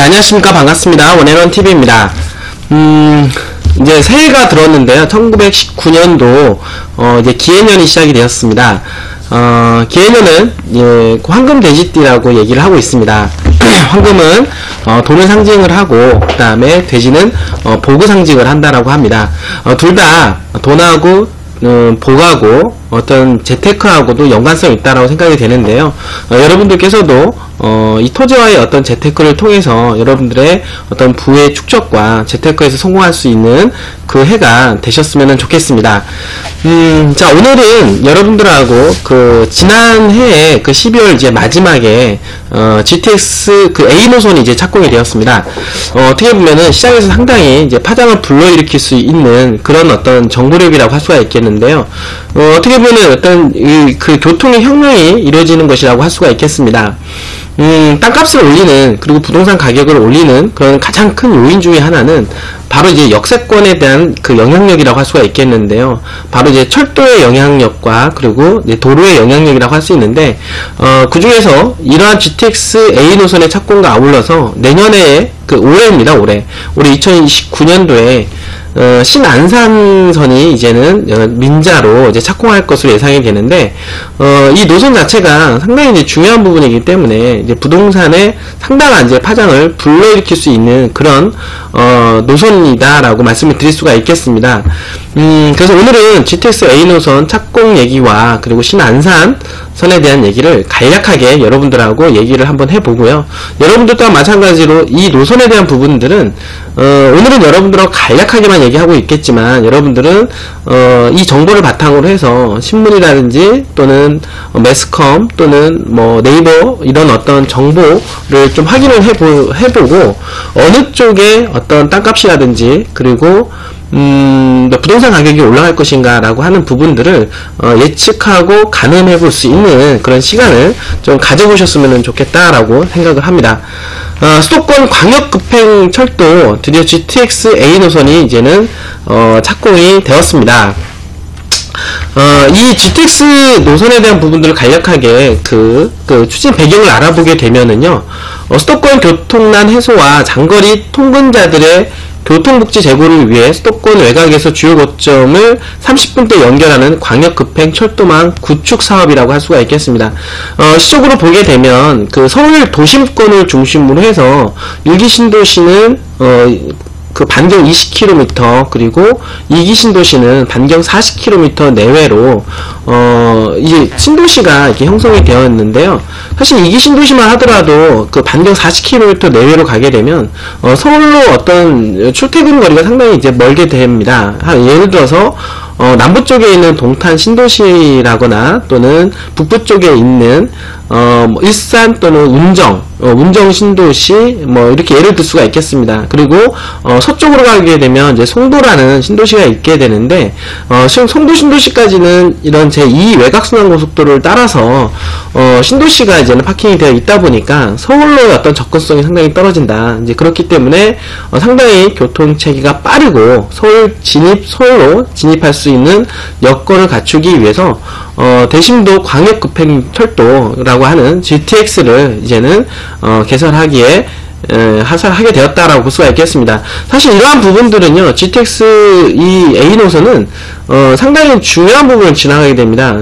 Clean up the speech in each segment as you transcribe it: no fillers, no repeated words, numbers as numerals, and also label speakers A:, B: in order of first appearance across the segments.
A: 네, 안녕하십니까. 반갑습니다. 원앤원TV입니다. 이제 새해가 들었는데요. 1919년도, 이제 기해년이 시작이 되었습니다. 기해년은, 황금 돼지띠라고 얘기를 하고 있습니다. 황금은, 돈을 상징을 하고, 그 다음에 돼지는, 복을 상징을 한다라고 합니다. 둘 다 돈하고, 복하고 어떤 재테크하고도 연관성이 있다라고 생각이 되는데요. 여러분들께서도 이 토지와의 어떤 재테크를 통해서 여러분들의 어떤 부의 축적과 재테크에서 성공할 수 있는 그 해가 되셨으면 좋겠습니다. 자, 오늘은 여러분들하고 그 지난 해에 그 12월 이제 마지막에 GTX 그 A 노선이 이제 착공이 되었습니다. 어떻게 보면은 시장에서 상당히 이제 파장을 불러일으킬 수 있는 그런 어떤 정보력이라고 할 수가 있겠는데요. 어떻게 보면 어떤 그 교통의 혁명이 이루어지는 것이라고 할 수가 있겠습니다. 땅값을 올리는, 그리고 부동산 가격을 올리는 그런 가장 큰 요인 중에 하나는 바로 이제 역세권에 대한 그 영향력이라고 할 수가 있겠는데요. 바로 이제 철도의 영향력과 그리고 이제 도로의 영향력이라고 할 수 있는데, 그 중에서 이러한 GTX A 노선의 착공과 아울러서 내년에 올해입니다, 올해 2029년도에 신안산선이 이제는 민자로 이제 착공할 것으로 예상이 되는데, 이 노선 자체가 상당히 이제 중요한 부분이기 때문에 이제 부동산에 상당한 이제 파장을 불러일으킬 수 있는 그런 노선이다라고 말씀을 드릴 수가 있겠습니다. 그래서 오늘은 GTX A 노선 착공 얘기와 그리고 신안산선에 대한 얘기를 간략하게 여러분들하고 얘기를 한번 해보고요. 여러분들 또한 마찬가지로 이 노선에 대한 부분들은 오늘은 여러분들하고 간략하게만 얘기하고 있겠지만, 여러분들은 이 정보를 바탕으로 해서 신문이라든지 또는 매스컴 또는 뭐 네이버 이런 어떤 정보를 좀 확인을 해보고 어느 쪽에 어떤 땅값이라든지 그리고 부동산 가격이 올라갈 것인가 라고 하는 부분들을 예측하고 가늠해 볼 수 있는 그런 시간을 좀 가져보셨으면 좋겠다라고 생각을 합니다. 수도권 광역급행철도 드디어 GTX A 노선이 이제는 착공이 되었습니다. 이 GTX 노선에 대한 부분들을 간략하게 그 추진 배경을 알아보게 되면은요, 수도권 교통난 해소와 장거리 통근자들의 교통복지 제고를 위해 수도권 외곽에서 주요 거점을 30분대 연결하는 광역급행 철도망 구축 사업이라고 할 수가 있겠습니다. 시적으로 보게 되면 그 서울 도심권을 중심으로 해서 1기 신도시는 그 반경 20km, 그리고 2기 신도시는 반경 40km 내외로 이제 신도시가 이렇게 형성이 되어 있는데요. 사실 2기 신도시만 하더라도 그 반경 40km 내외로 가게 되면 서울로 어떤 출퇴근 거리가 상당히 이제 멀게 됩니다. 예를 들어서 남부 쪽에 있는 동탄 신도시라거나 또는 북부 쪽에 있는 일산 또는 운정 신도시 뭐 이렇게 예를 들 수가 있겠습니다. 그리고 서쪽으로 가게 되면 이제 송도라는 신도시가 있게 되는데, 송도 신도시까지는 이런 제2 외곽순환고속도로를 따라서 신도시가 이제는 파킹이 되어 있다 보니까 서울로의 어떤 접근성이 상당히 떨어진다. 이제 그렇기 때문에 상당히 교통체계가 빠르고 서울로 진입할 수 있는 여건을 갖추기 위해서 대심도 광역급행철도라고 하는 GTX를 이제는 개설하기에 하게 되었다라고 볼 수가 있겠습니다. 사실 이러한 부분들은요, GTX 이 A 노선은 상당히 중요한 부분을 지나가게 됩니다.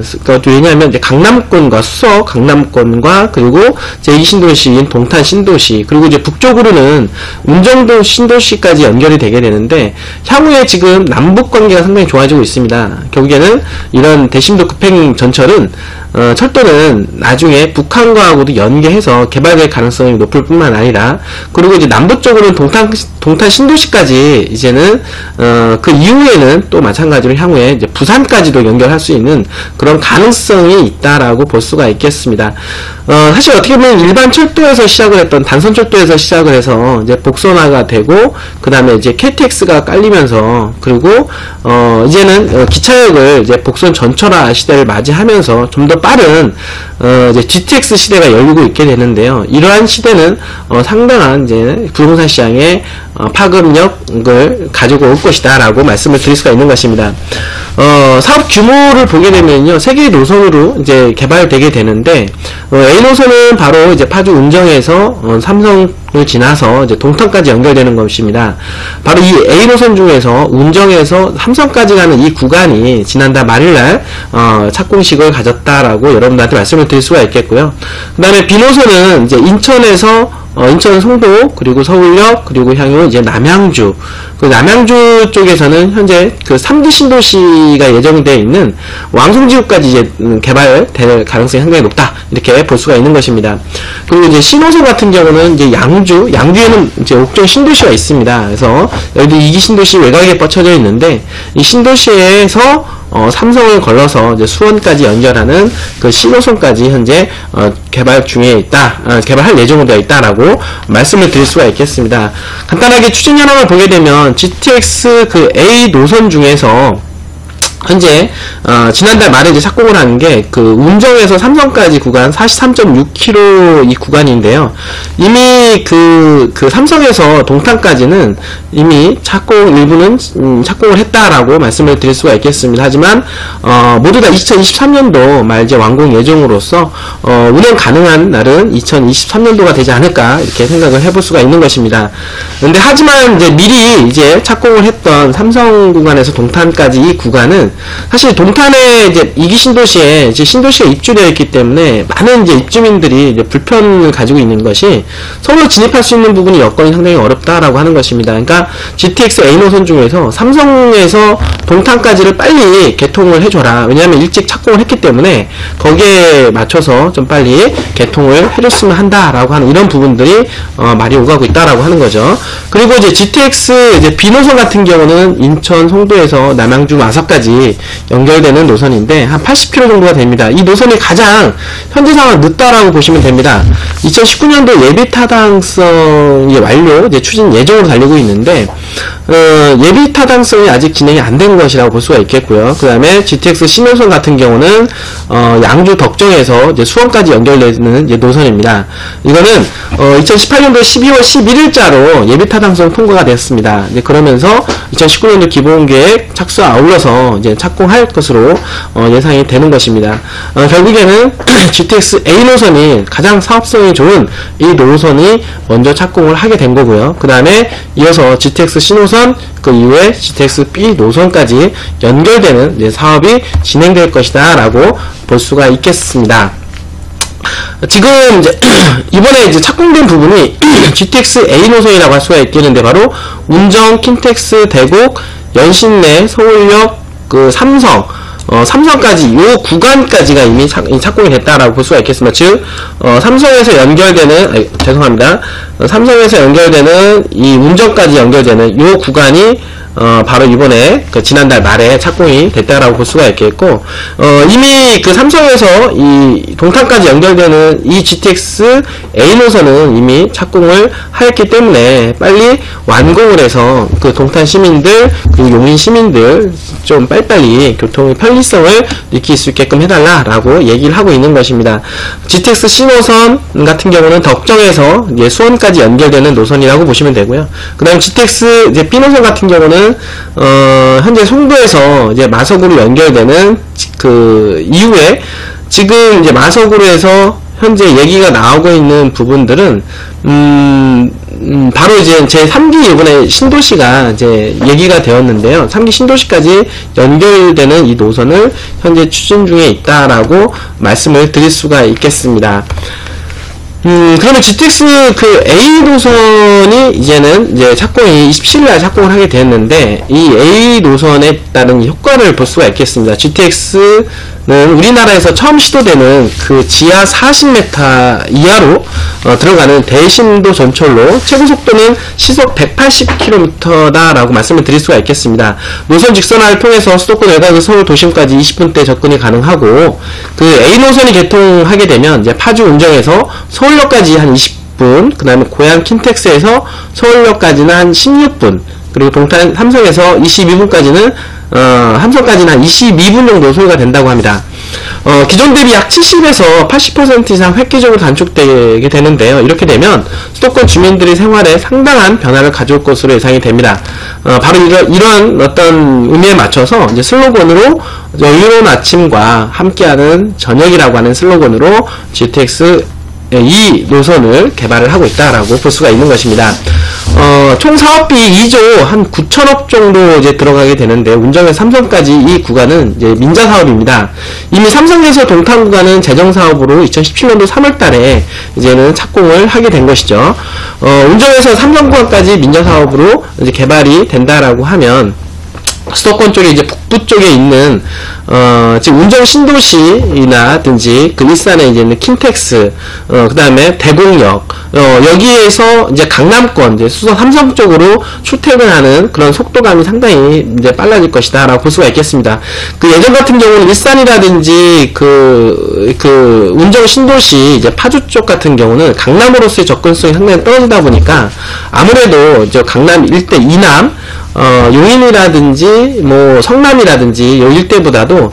A: 왜냐하면 이제 강남권과 수서 강남권과 그리고 제2 신도시인 동탄 신도시, 그리고 이제 북쪽으로는 운정동 신도시까지 연결이 되게 되는데, 향후에 지금 남북 관계가 상당히 좋아지고 있습니다. 결국에는 이런 대심도 급행 전철은 철도는 나중에 북한과하고도 연계해서 개발될 가능성이 높을 뿐만 아니라, 그리고 이제 남부 쪽으로는 동탄 신도시까지 이제는 그 이후에는 또 마찬가지로 향후에 이제 부산까지도 연결할 수 있는 그런 가능성이 있다라고 볼 수가 있겠습니다. 사실 어떻게 보면 일반 철도에서 시작을 했던 단선 철도에서 시작을 해서 이제 복선화가 되고, 그 다음에 이제 KTX가 깔리면서, 그리고 이제는 기차역을 이제 복선 전철화 시대를 맞이하면서 좀 더 더 빠른 이제 GTX 시대가 열리고 있게 되는데요. 이러한 시대는 상당한 이제 부동산 시장에 파급력을 가지고 올 것이다라고 말씀을 드릴 수가 있는 것입니다. 사업 규모를 보게 되면요, 세 개의 노선으로 이제 개발되게 되는데, A 노선은 바로 이제 파주 운정에서 삼성을 지나서 이제 동탄까지 연결되는 것입니다. 바로 이 A 노선 중에서 운정에서 삼성까지 가는 이 구간이 지난달 말일날 착공식을 가졌다라고 여러분들한테 말씀을 드릴 수가 있겠고요. 그 다음에 B 노선은 이제 인천에서 인천 송도, 그리고 서울역, 그리고 향후 이제 남양주. 그 남양주 쪽에서는 현재 그 3기 신도시가 예정되어 있는 왕송지구까지 이제 개발될 가능성이 상당히 높다. 이렇게 볼 수가 있는 것입니다. 그리고 이제 신호선 같은 경우는 이제 양주에는 이제 옥정 신도시가 있습니다. 그래서 여기도 2기 신도시 외곽에 뻗쳐져 있는데, 이 신도시에서 삼성을 걸러서 이제 수원까지 연결하는 그 신호선까지 현재 개발 중에 있다, 개발할 예정으로 되어 있다라고 말씀을 드릴 수가 있겠습니다. 간단하게 추진 현황을 보게 되면 GTX 그 A 노선 중에서 현재 지난달 말에 이제 착공을 한 게 그 운정에서 삼성까지 구간 43.6km 이 구간인데요. 이미 그 삼성에서 동탄까지는 이미 일부는 착공을 했다라고 말씀을 드릴 수가 있겠습니다. 하지만 모두 다 2023년도 말 이제 완공 예정으로서 운행 가능한 날은 2023년도가 되지 않을까 이렇게 생각을 해볼 수가 있는 것입니다. 근데 하지만 이제 미리 이제 착공을 했던 삼성 구간에서 동탄까지 이 구간은 사실 동탄에 이제 2기 신도시에 이제 신도시가 입주되어 있기 때문에 많은 이제 입주민들이 이제 불편을 가지고 있는 것이 서울로 진입할 수 있는 부분이 여건이 상당히 어렵다라고 하는 것입니다. 그러니까 GTX A 노선 중에서 삼성에서 동탄까지를 빨리 개통을 해줘라. 왜냐하면 일찍 착공을 했기 때문에 거기에 맞춰서 좀 빨리 개통을 해줬으면 한다라고 하는 이런 부분들이 많이 오가고 있다라고 하는 거죠. 그리고 이제 GTX 이제 B 노선 같은 경우는 인천 송도에서 남양주 마석까지 연결되는 노선인데 한 80km 정도가 됩니다. 이 노선이 가장 현재 상황 늦다라고 보시면 됩니다. 2019년도 예비 타당성이 완료 이제 추진 예정으로 달리고 있는데 예비 타당성이 아직 진행이 안 된 것이라고 볼 수가 있겠고요. 그 다음에 GTX 신호선 같은 경우는 양주 덕정에서 이제 수원까지 연결되는 이제 노선입니다. 이거는 2018년도 12월 11일자로 예비 타당성 통과가 됐습니다. 이제 그러면서 2019년도 기본계획 착수와 아울러서 이제 착공할 것으로 예상이 되는 것입니다. 결국에는 GTX A 노선이 가장 사업성이 좋은 이 노선이 먼저 착공을 하게 된 거고요. 그 다음에 이어서 GTX 신호선, 그 이후에 GTX B 노선까지 연결되는 이제 사업이 진행될 것이다 라고 볼 수가 있겠습니다. 지금 이제 이번에 이제 착공된 부분이 GTX A 노선이라고 할 수가 있겠는데 바로 운정, 킨텍스, 대곡, 연신내, 서울역, 그 삼성까지 요 구간까지가 이미 착공이 됐다라고 볼 수가 있겠습니다. 즉 삼성에서 연결되는 삼성에서 연결되는 이 운정까지 연결되는 요 구간이 바로 이번에 그 지난달 말에 착공이 됐다라고 볼 수가 있겠고, 이미 그 삼성에서 이 동탄까지 연결되는 이 GTX A 노선은 이미 착공을 하였기 때문에 빨리 완공을 해서 그 동탄 시민들, 그리고 용인 시민들 좀 빨리빨리 교통의 편리성을 느낄 수 있게끔 해달라라고 얘기를 하고 있는 것입니다. GTX C 노선 같은 경우는 덕정에서 이제 수원까지 연결되는 노선이라고 보시면 되고요. 그 다음 GTX 이제 B 노선 같은 경우는 현재 송도에서 이제 마석으로 연결되는 그 이후에 지금 이제 마석으로 해서 현재 얘기가 나오고 있는 부분들은 바로 이제 제 3기 이번에 신도시가 이제 얘기가 되었는데요. 3기 신도시까지 연결되는 이 노선을 현재 추진 중에 있다라고 말씀을 드릴 수가 있겠습니다. 그러면 GTX 그 A 노선이 이제는 이제 착공이 27일날 착공을 하게 되었는데 이 A 노선에 따른 효과를 볼 수가 있겠습니다. GTX는 우리나라에서 처음 시도되는 그 지하 40m 이하로 들어가는 대심도 전철로 최고 속도는 시속 180km 다라고 말씀을 드릴 수가 있겠습니다. 노선 직선화를 통해서 수도권 외곽의 서울 도심까지 20분대 접근이 가능하고, 그 A 노선이 개통하게 되면 이제 파주 운정에서 서울역까지 한 20분, 그 다음에 고양 킨텍스에서 서울역까지는 한 16분, 그리고 동탄 삼성에서 22분까지는 함선까지는 한 22분 정도 소요가 된다고 합니다. 기존 대비 약 70에서 80% 이상 획기적으로 단축되게 되는데요. 이렇게 되면 수도권 주민들의 생활에 상당한 변화를 가져올 것으로 예상이 됩니다. 바로 이런 어떤 의미에 맞춰서 이제 슬로건으로 여유로운 아침과 함께하는 저녁이라고 하는 슬로건으로 GTX 이 노선을 개발을 하고 있다라고 볼 수가 있는 것입니다. 총 사업비 2조 한 9천억 정도 이제 들어가게 되는데, 운정에서 삼성까지 이 구간은 이제 민자 사업입니다. 이미 삼성에서 동탄 구간은 재정 사업으로 2017년도 3월달에 이제는 착공을 하게 된 것이죠. 운정에서 삼성 구간까지 민자 사업으로 이제 개발이 된다라고 하면, 수도권 쪽에 이제 북부 쪽에 있는 지금 운정 신도시라든지 그 일산에 이제 있는 킨텍스, 그 다음에 대공역, 여기에서 이제 강남권, 이제 수서 삼성 쪽으로 출퇴근하는 그런 속도감이 상당히 이제 빨라질 것이다라고 볼 수가 있겠습니다. 그 예전 같은 경우는 일산이라든지 그 운정 신도시 이제 파주 쪽 같은 경우는 강남으로서의 접근성이 상당히 떨어지다 보니까 아무래도 이제 강남 일대 이남, 용인이라든지 뭐 성남이라든지 요 일대보다도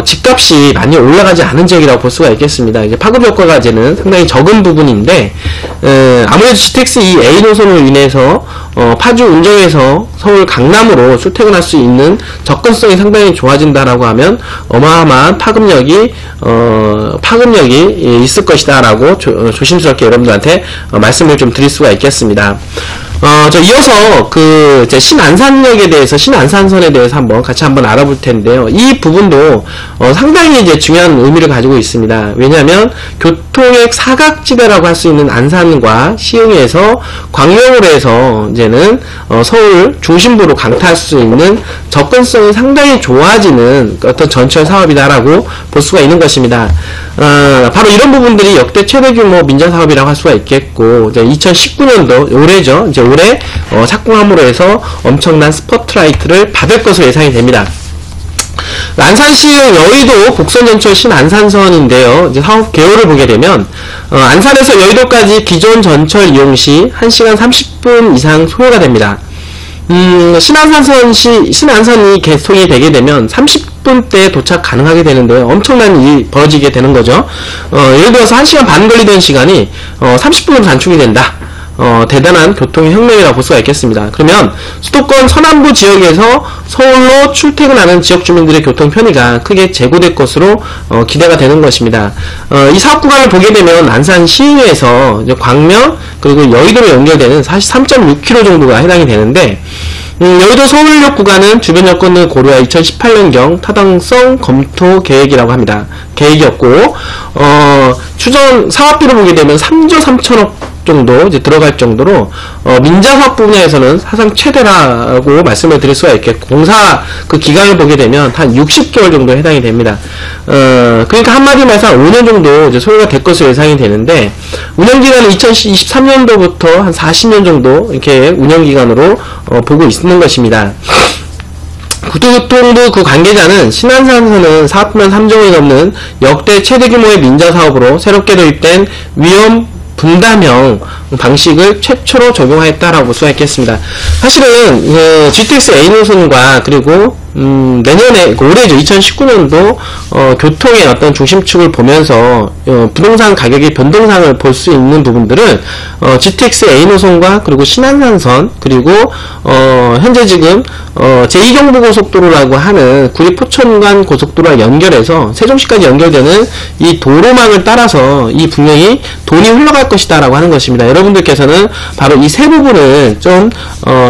A: 집값이 많이 올라가지 않은 지역이라고 볼 수가 있겠습니다. 이제 파급 효과가 이제는 상당히 적은 부분인데, 아무래도 GTX 이 A 노선으로 인해서 파주 운정에서 서울 강남으로 출퇴근할 수 있는 접근성이 상당히 좋아진다라고 하면 어마어마한 파급력이 있을 것이다라고 조심스럽게 여러분들한테 말씀을 좀 드릴 수가 있겠습니다. 이어서 이제 신안산역에 대해서, 신안산선에 대해서 같이 한번 알아볼 텐데요. 이 부분도 상당히 이제 중요한 의미를 가지고 있습니다. 왜냐하면 교통의 사각지대라고 할 수 있는 안산과 시흥에서 광명으로 해서 이제는 서울 중심부로 강타할 수 있는 접근성이 상당히 좋아지는 어떤 전철 사업이다라고 볼 수가 있는 것입니다. 바로 이런 부분들이 역대 최대 규모 민자 사업이라고 할 수가 있겠고, 이제 2019년도 올해죠. 이제 올해 착공함으로 해서 엄청난 스포트라이트를 받을 것으로 예상이 됩니다. 안산시흥 여의도 복선전철 신안산선인데요. 이제 사업 개요를 보게 되면 안산에서 여의도까지 기존 전철 이용 시 1시간 30분 이상 소요가 됩니다. 신안선이 개통이 되게 되면 30분대에 도착 가능하게 되는데요. 엄청난 일이 벌어지게 되는 거죠. 예를 들어서 1시간 반 걸리던 시간이 30분으로 단축이 된다. 대단한 교통의 혁명이라고 볼 수가 있겠습니다. 그러면 수도권 서남부 지역에서 서울로 출퇴근하는 지역 주민들의 교통 편의가 크게 제고될 것으로 기대가 되는 것입니다. 이 사업 구간을 보게 되면 안산 시흥에서 이제 광명 그리고 여의도로 연결되는 43.6km 정도가 해당이 되는데, 여의도 서울역 구간은 주변 여건을 고려해 2018년경 타당성 검토 계획이었고, 추정 사업비를 보게 되면 3조 3천억 정도 이제 들어갈 정도로 민자 사업 분야에서는 사상 최대라고 말씀을 드릴 수가 있겠고, 공사 그 기간을 보게 되면 한 60개월 정도 해당이 됩니다. 그러니까 한마디로 말해서 5년 정도 이제 소요가 될 것으로 예상이 되는데, 운영기간은 2023년도부터 한 40년 정도 이렇게 운영기간으로 보고 있는 것입니다. 국토교통부 그 관계자는 신안산선은 사업비만 3조 원이 넘는 역대 최대 규모의 민자 사업으로 새롭게 도입된 위험 분담형 방식을 최초로 적용하였다라고 볼 수가 있겠습니다. 사실은 GTX A 노선과 그리고 내년에 올해죠, 2019년도 교통의 어떤 중심축을 보면서 부동산 가격의 변동상을 볼 수 있는 부분들은 GTX A 노선과 그리고 신안산선 그리고 현재 지금 제2경부고속도로라고 하는 구리 포천간 고속도로와 연결해서 세종시까지 연결되는 이 도로망을 따라서 이 분명히 돈이 흘러갈 것이다라고 하는 것입니다. 여러분들께서는 바로 이 세 부분을 좀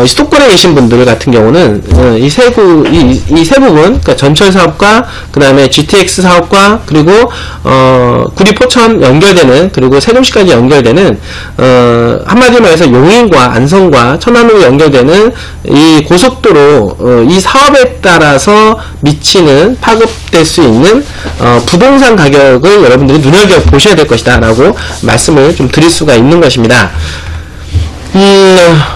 A: 수도권에 계신 분들 같은 경우는 이 세 부분, 그러니까 전철 사업과 그 다음에 GTX 사업과 그리고 구리 포천 연결되는, 그리고 세종시까지 연결되는 한마디로 말해서 용인과 안성과 천안으로 연결되는 이 고속도로 이 사업에 따라서 미치는 파급될 수 있는 부동산 가격을 여러분들이 눈여겨보셔야 될 것이다 라고 말씀을 좀 드릴 수가 있는 것입니다.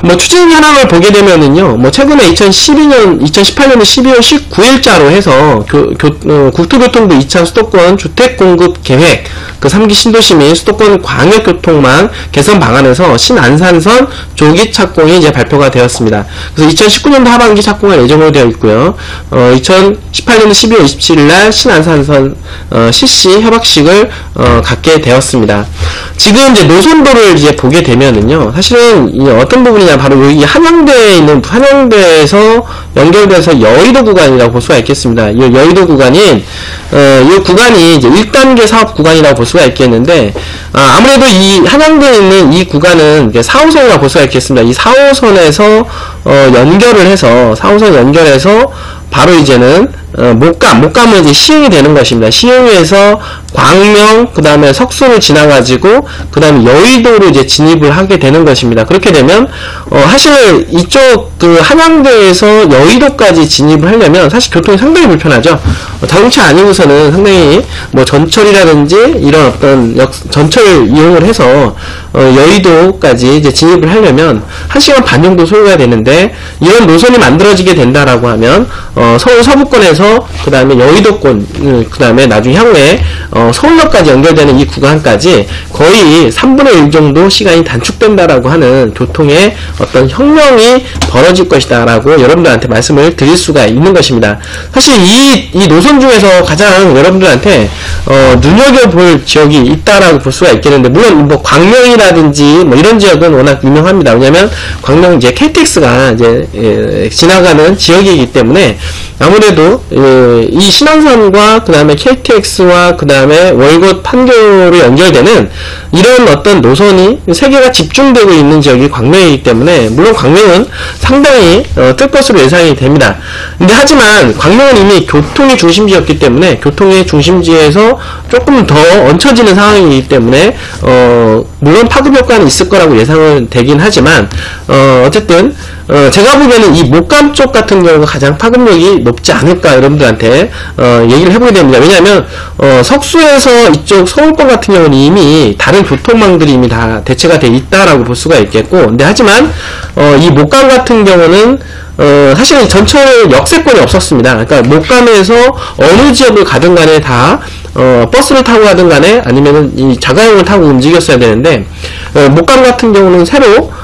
A: 뭐 추진 현황을 보게 되면은요, 뭐 최근에 2018년 12월 19일자로 해서 국토교통부 2차 수도권 주택공급 계획, 그 3기 신도시 및 수도권 광역교통망 개선 방안에서 신안산선 조기 착공이 이제 발표가 되었습니다. 그래서 2019년도 하반기 착공할 예정으로 되어 있고요. 2018년 12월 27일날 신안산선 CC 협약식을 갖게 되었습니다. 지금 이제 노선도를 이제 보게 되면은요, 사실은 이 어떤 부분이냐, 바로 여기 한양대에 있는, 한양대에서 연결돼서 여의도 구간이라고 볼 수가 있겠습니다. 이 여의도 구간인, 이 구간이 이제 1단계 사업 구간이라고 볼 수가 있겠는데, 아무래도 이 한양대에 있는 이 구간은 이제 4호선이라고 볼 수가 있겠습니다. 이 4호선에서, 연결을 해서, 4호선 연결해서, 바로 이제는, 목감은 이제 시흥이 되는 것입니다. 시흥에서 광명, 그 다음에 석순을 지나가지고, 그 다음에 여의도로 이제 진입을 하게 되는 것입니다. 그렇게 되면, 사실 이쪽 그 한양대에서 여의도까지 진입을 하려면 사실 교통이 상당히 불편하죠. 자동차 아니고서는 상당히 뭐 전철이라든지 이런 어떤 전철 이용을 해서, 여의도까지 이제 진입을 하려면 1시간 반 정도 소요가 되는데, 이런 노선이 만들어지게 된다라고 하면, 서울 서부권에서 그 다음에 여의도권, 그 다음에 나중에 향후에 서울역까지 연결되는 이 구간까지 거의 3분의 1 정도 시간이 단축된다라고 하는 교통의 어떤 혁명이 벌어질 것이다 라고 여러분들한테 말씀을 드릴 수가 있는 것입니다. 사실 이 노선 중에서 가장 여러분들한테 눈여겨볼 지역이 있다라고 볼 수가 있겠는데, 물론 뭐 광명이라든지 뭐 이런 지역은 워낙 유명합니다. 왜냐면 광명 이제 KTX가 이제 지나가는 지역이기 때문에 아무래도 이 신안선과 그 다음에 KTX와 그 다음에 월곶 판교로 연결되는 이런 어떤 노선이 세 개가 집중되고 있는 지역이 광명이기 때문에, 물론 광명은 상당히 뜰 것으로 예상이 됩니다. 근데 하지만 광명은 이미 교통의 중심지였기 때문에, 교통의 중심지에서 조금 더 얹혀지는 상황이기 때문에 물론 파급 효과는 있을 거라고 예상은 되긴 하지만, 어쨌든 제가 보기에는 이 목감 쪽 같은 경우가 가장 파급력이 높지 않을까 여러분들한테 얘기를 해보게 됩니다. 왜냐하면 석수에서 이쪽 서울권 같은 경우는 이미 다른 교통망들이 이미 다 대체가 돼 있다라고 볼 수가 있겠고, 근데 하지만 이 목감 같은 경우는 사실은 전철 역세권이 없었습니다. 그러니까 목감에서 어느 지역을 가든 간에 다 버스를 타고 가든 간에 아니면은 이 자가용을 타고 움직였어야 되는데, 목감 같은 경우는 새로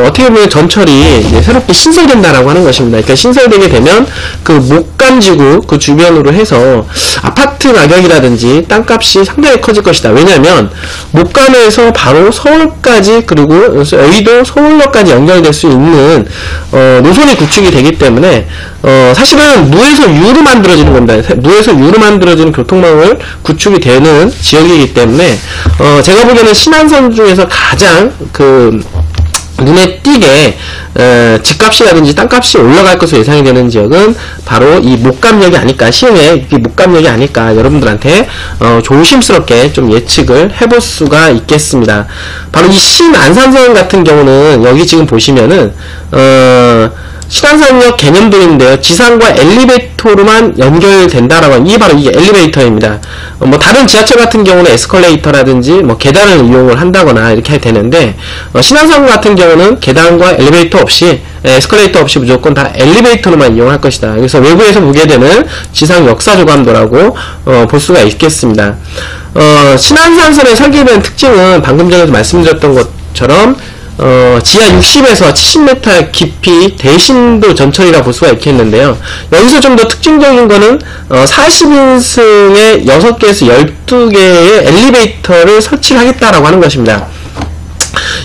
A: 어떻게 보면 전철이 이제 새롭게 신설된다라고 하는 것입니다. 그러니까 신설되게 되면 그 목감지구 그 주변으로 해서 아파트 가격이라든지 땅값이 상당히 커질 것이다. 왜냐하면 목감에서 바로 서울까지, 그리고 여의도 서울역까지 연결될 수 있는 노선이 구축이 되기 때문에 사실은 무에서 유로 만들어지는 겁니다. 무에서 유로 만들어지는 교통망을 구축이 되는 지역이기 때문에 제가 보기에는 신안선 중에서 가장 눈에 띄게 집값이라든지 땅값이 올라갈 것으로 예상이 되는 지역은 바로 이 목감역이 아닐까, 시흥의 이 목감역이 아닐까, 여러분들한테 조심스럽게 좀 예측을 해볼 수가 있겠습니다. 바로 이 신안산선 같은 경우는 여기 지금 보시면은 신안산역 개념도인데요. 지상과 엘리베이터로만 연결된다라고 하면, 이게 바로 이게 엘리베이터입니다. 뭐 다른 지하철 같은 경우는 에스컬레이터라든지 뭐 계단을 이용을 한다거나 이렇게 되는데, 신안산 같은 경우는 계단과 엘리베이터 없이, 에스컬레이터 없이 무조건 다 엘리베이터로만 이용할 것이다. 그래서 외부에서 보게 되는 지상 역사조감도라고 볼 수가 있겠습니다. 신안산선의 설계된 특징은 방금 전에도 말씀드렸던 것처럼 지하 60에서 70m 깊이 대신도 전철이라 볼 수가 있겠는데요. 여기서 좀 더 특징적인 거는 40인승에 6개에서 12개의 엘리베이터를 설치를 하겠다라고 하는 것입니다.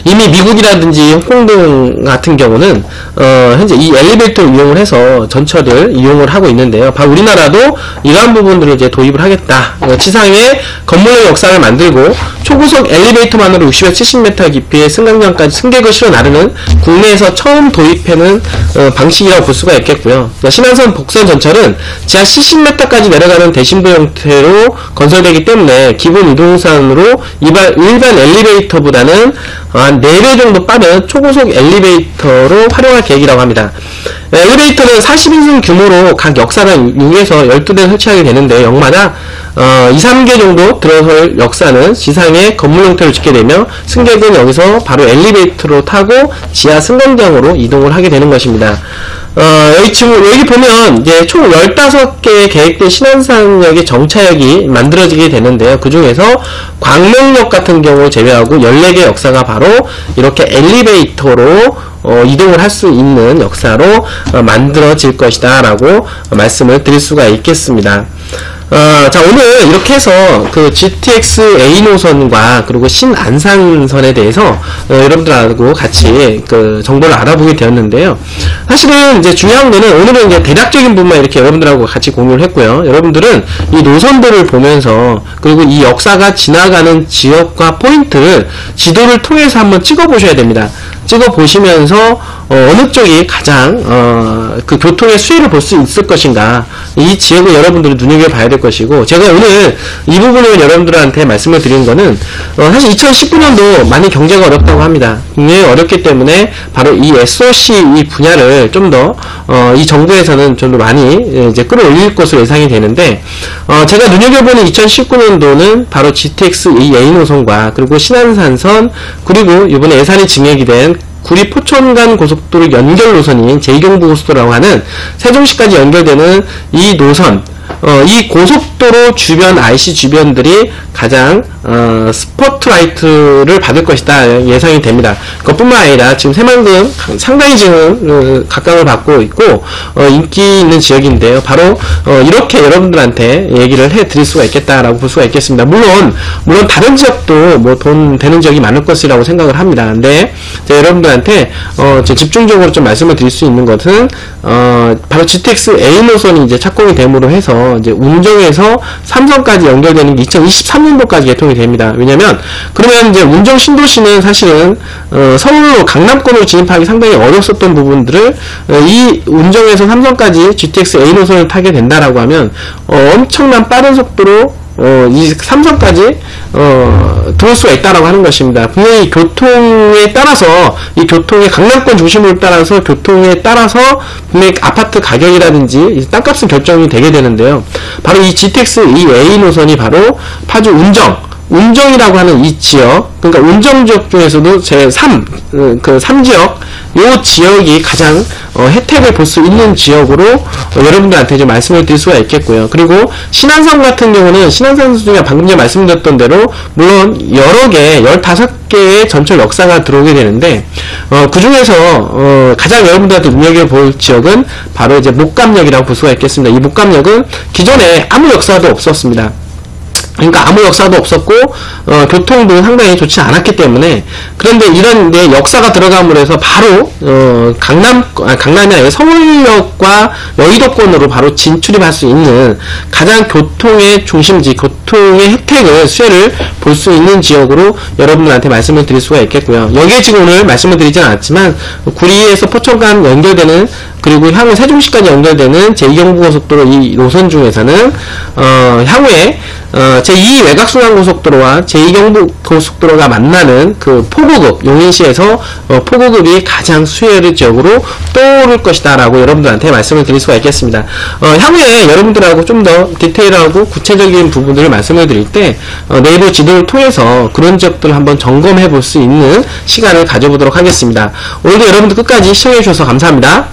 A: 이미 미국이라든지 홍콩 같은 경우는 현재 이 엘리베이터를 이용을 해서 전철을 이용을 하고 있는데요. 바로 우리나라도 이러한 부분들을 이제 도입을 하겠다. 지상에 건물의 역사를 만들고 초고속 엘리베이터만으로 60에서 70m 깊이의 승강장까지 승객을 실어 나르는 국내에서 처음 도입하는 방식이라고 볼 수가 있겠고요. 신안선 복선 전철은 지하 70m까지 내려가는 대심도 형태로 건설되기 때문에 기본 이동선으로 일반 엘리베이터보다는 한 4배 정도 빠른 초고속 엘리베이터로 활용할 계획이라고 합니다. 엘리베이터는 40인승 규모로 각 역사당 6에서 12대 설치하게 되는데, 역마다 2, 3개 정도 들어설 역사는 지상에 건물 형태를 짓게 되며 승객은 여기서 바로 엘리베이터로 타고 지하 승강장으로 이동을 하게 되는 것입니다. 여기 보면 이제 총 15개의 계획된 신안산역의 정차역이 만들어지게 되는데요. 그 중에서 광명역 같은 경우 제외하고 14개 역사가 바로 이렇게 엘리베이터로 이동을 할 수 있는 역사로 만들어질 것이다 라고 말씀을 드릴 수가 있겠습니다. 자, 오늘 이렇게 해서 그 GTX A 노선과 그리고 신안산선에 대해서 여러분들하고 같이 그 정보를 알아보게 되었는데요. 사실은 이제 중요한 거는 오늘은 이제 대략적인 부분만 이렇게 여러분들하고 같이 공유를 했고요. 여러분들은 이 노선들을 보면서 그리고 이 역사가 지나가는 지역과 포인트를 지도를 통해서 한번 찍어 보셔야 됩니다. 찍어 보시면서 어느 쪽이 가장 그 교통의 수혜를 볼 수 있을 것인가, 이 지역을 여러분들이 눈여겨봐야 될 것이고, 제가 오늘 이 부분을 여러분들한테 말씀을 드린 거는 사실 2019년도 많이 경제가 어렵다고 합니다. 굉장히 어렵기 때문에 바로 이 SOC 이 분야를 좀 더 이 정부에서는 좀 더 많이 이제 끌어올릴 것으로 예상이 되는데, 제가 눈여겨보는 2019년도는 바로 GTX A 노선과 그리고 신안산선, 그리고 이번에 예산이 증액이 된 구리 포천간 고속도로 연결 노선인 제2경부고속도로라고 하는 세종시까지 연결되는 이 노선, 이 고속도로 주변 IC 주변들이 가장 스포트라이트를 받을 것이다 예상이 됩니다. 그것뿐만 아니라 지금 새만금 상당히 지금 각광을 받고 있고 인기 있는 지역인데요. 바로 이렇게 여러분들한테 얘기를 해드릴 수가 있겠다라고 볼 수가 있겠습니다. 물론 다른 지역도 뭐 돈 되는 지역이 많을 것이라고 생각을 합니다. 근데 여러분들한테 집중적으로 좀 말씀을 드릴 수 있는 것은 바로 GTX A 노선이 이제 착공이 됨으로 해서 이제 운정에서 삼성까지 연결되는 게 2023년도까지 개통이 됩니다. 왜냐면 그러면 이제 운정 신도시는 사실은 서울로 강남권으로 진입하기 상당히 어려웠었던 부분들을 이 운정에서 삼성까지 GTX A 노선을 타게 된다라고 하면 엄청난 빠른 속도로 이 삼성까지 들어올 수가 있다라고 하는 것입니다. 분명히 교통에 따라서, 이 교통의 강남권 중심으로 따라서 교통에 따라서 분명히 아파트 가격이라든지 땅값은 결정이 되게 되는데요. 바로 이 GTX 이 A 노선이 바로 파주 운정이라고 하는 이 지역, 그러니까 운정 지역 중에서도 제3, 그 3지역, 요 지역이 가장 혜택을 볼 수 있는 지역으로 여러분들한테 좀 말씀을 드릴 수가 있겠고요. 그리고 신안산 같은 경우는 신안산 중에 방금 전에 말씀드렸던 대로 물론 여러 개, 15개의 전철 역사가 들어오게 되는데 그 중에서 가장 여러분들한테 눈여겨볼 지역은 바로 이제 목감역이라고 볼 수가 있겠습니다. 이 목감역은 기존에 아무 역사도 없었습니다. 그러니까 아무 역사도 없었고 교통도 상당히 좋지 않았기 때문에, 그런데 이런 데 역사가 들어감으로 해서 바로 강남이 아니라 서울역과 여의도권으로 바로 진출입할 수 있는 가장 교통의 중심지, 교통의 혜택을 수혜를 볼 수 있는 지역으로 여러분들한테 말씀을 드릴 수가 있겠고요. 여기에 지금 오늘 말씀을 드리진 않았지만 구리에서 포천간 연결되는, 그리고 향후 세종시까지 연결되는 제2경부고속도로 이 노선 중에서는 향후에 제2 외곽순환고속도로와 제2경부고속도로가 만나는 그 포구급, 용인시에서 포구급이 가장 수혜를 지역으로 떠오를 것이다 라고 여러분들한테 말씀을 드릴 수가 있겠습니다. 향후에 여러분들하고 좀 더 디테일하고 구체적인 부분들을 말씀을 드릴 때 네이버 지도를 통해서 그런 지역들을 한번 점검해 볼 수 있는 시간을 가져보도록 하겠습니다. 오늘도 여러분들 끝까지 시청해 주셔서 감사합니다.